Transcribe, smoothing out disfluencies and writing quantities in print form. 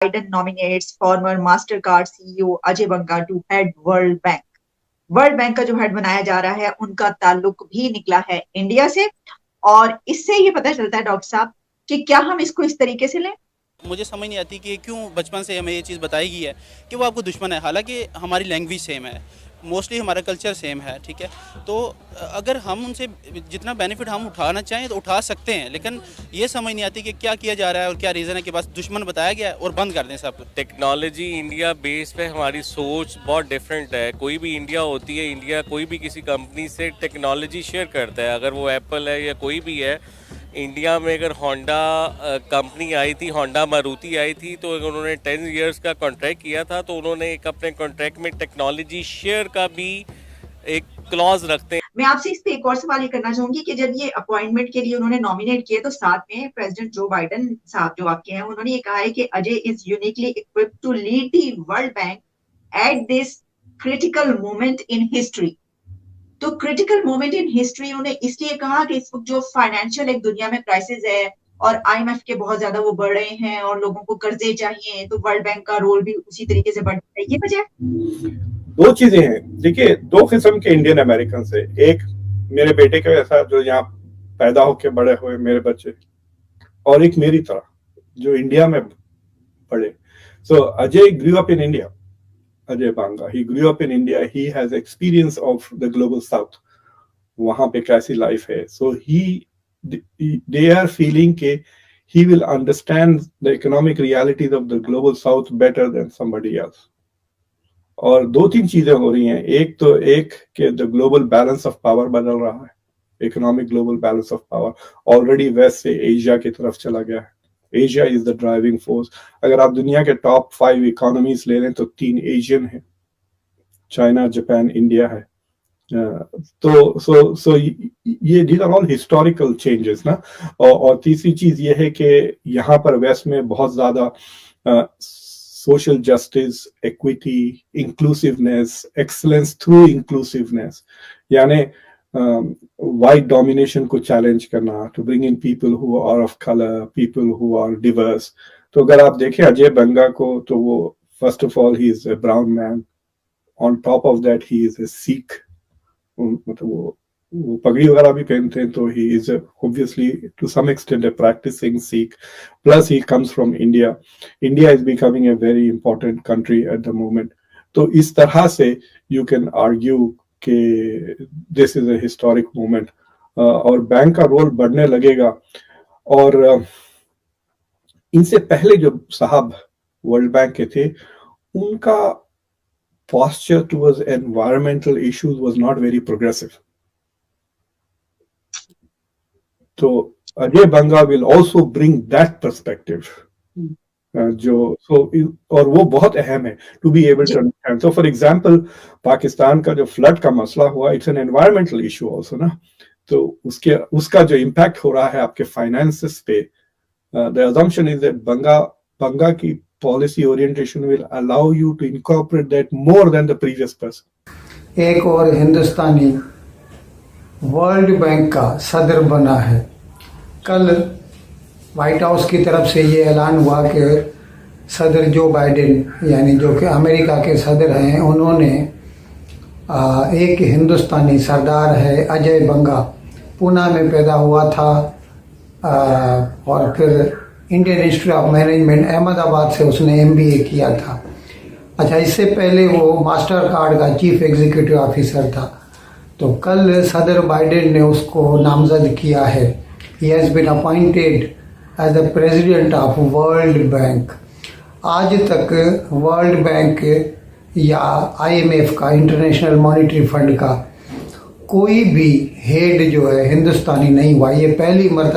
Biden nominates former Mastercard CEO Ajay Banga to head World Bank। World bank का जो head बनाया जा रहा है उनका ताल्लुक भी निकला है इंडिया से, और इससे ये पता चलता है डॉक्टर साहब कि क्या हम इसको इस तरीके से लें। मुझे समझ नहीं आती कि क्यों बचपन से हमें ये चीज़ बताई गई है कि वो आपको दुश्मन है, हालांकि हमारी लैंग्वेज सेम है, मोस्टली हमारा कल्चर सेम है, ठीक है। तो अगर हम उनसे जितना बेनिफिट हम उठाना चाहें तो उठा सकते हैं, लेकिन ये समझ नहीं आती कि क्या किया जा रहा है और क्या रीज़न है कि बस दुश्मन बताया गया है और बंद कर दें सब कुछ। टेक्नोलॉजी इंडिया बेस पे हमारी सोच बहुत डिफरेंट है। कोई भी इंडिया होती है, इंडिया कोई भी किसी कंपनी से टेक्नोलॉजी शेयर करता है, अगर वो एप्पल है या कोई भी है। इंडिया में अगर होंडा कंपनी आई थी, होंडा मारुति आई थी, तो उन्होंने 10 इयर्स का कॉन्ट्रैक्ट किया था, तो उन्होंने एक अपने कॉन्ट्रैक्ट में टेक्नोलॉजी शेयर का भी एक क्लॉज रखते हैं। मैं आपसे इस पे एक और सवाल ये करना चाहूंगी कि जब ये अपॉइंटमेंट के लिए उन्होंने नॉमिनेट किए तो साथ में प्रेसिडेंट जो बाइडन साहब जो आपके हैं उन्होंने ये कहा है कि Ajay is uniquely equipped to lead the world bank at this critical moment in history. तो क्रिटिकल मोमेंट इन हिस्ट्री उन्होंने इसलिए कहा कि इस वक्त जो फाइनेंशियल एक दुनिया में क्राइसिस है और आईएमएफ के बहुत ज्यादा वो बढ़ रहे हैं और लोगों को कर्जे चाहिए, तो वर्ल्ड बैंक का रोल भी उसी तरीके से बढ़ता है, ये वजह है। दो चीजें हैं, देखिए दो किस्म के इंडियन अमेरिकन से, एक मेरे बेटे के ऐसा जो यहाँ पैदा होके बड़े हुए मेरे बच्चे, और एक मेरी तरह जो इंडिया में पढ़े। So Ajay grew up in India, Ajay Banga, he grew up in India. He has experience of the global south. वहां पे कैसी लाइफ है, so they are feeling के he will understand the economic realities of the global south better than somebody else. और दो तीन चीजें हो रही हैं, एक के the global balance of power बदल रहा है, economic global balance of power already west से एशिया की तरफ चला गया है। Asia is the driving force. अगर आप दुनिया के टॉप 5 इकोनॉमीज ले लें तो 3 एशियन है, चाइना, जापान, इंडिया है। तो ये these are all historical changes ना। और तीसरी चीज ये है कि यहाँ पर वेस्ट में बहुत ज्यादा social justice, equity, inclusiveness, excellence through inclusiveness, यानी white domination को challenge करना, to bring in people who are of color, people who are diverse। तो अगर आप देखें अजय बंगा को, तो वो first of all he is a brown man, on top of that he is a Sikh, मतलब वो पगड़ी वगैरह भी पहनते हैं, तो he is obviously to some extent a practicing Sikh, plus he comes from India। India is becoming a very important country at the moment। तो इस तरह से you can argue कि this is a historic moment, और bank का role बढ़ने लगेगा। और इनसे पहले जो साहब वर्ल्ड बैंक के थे, उनका posture towards environmental issues was not very progressive। तो अजय बंगा will also bring that perspective, और वो बहुत अहम है to be able to understand. So for example Pakistan का जो फ्लड का मसला हुआ, it's an environmental issue also ना। तो उसका जो इम्पैक्ट हो रहा है आपके फाइनेंसेस पे, the assumption is that Banga की policy orientation will allow you to incorporate that more than the previous person. एक और हिंदुस्तानी वर्ल्ड बैंक का सदर बना है। कल व्हाइट हाउस की तरफ से ये ऐलान हुआ कि सदर जो बाइडेन, यानी जो कि अमेरिका के सदर हैं, उन्होंने एक हिंदुस्तानी सरदार है अजय बंगा, पूना में पैदा हुआ था, और फिर Indian institute of management Ahmedabad से उसने MBA किया था। अच्छा, इससे पहले वो मास्टर कार्ड का चीफ एग्जीक्यूटिव ऑफिसर था। तो कल सदर बाइडेन ने उसको नामजद किया है। He has been appointed as the president of world bank. आज तक वर्ल्ड बैंक या IMF का, इंटरनेशनल मॉनिटरी फंड का, कोई भी हेड जो है हिंदुस्तानी नहीं हुआ। ये पहली मर्तबा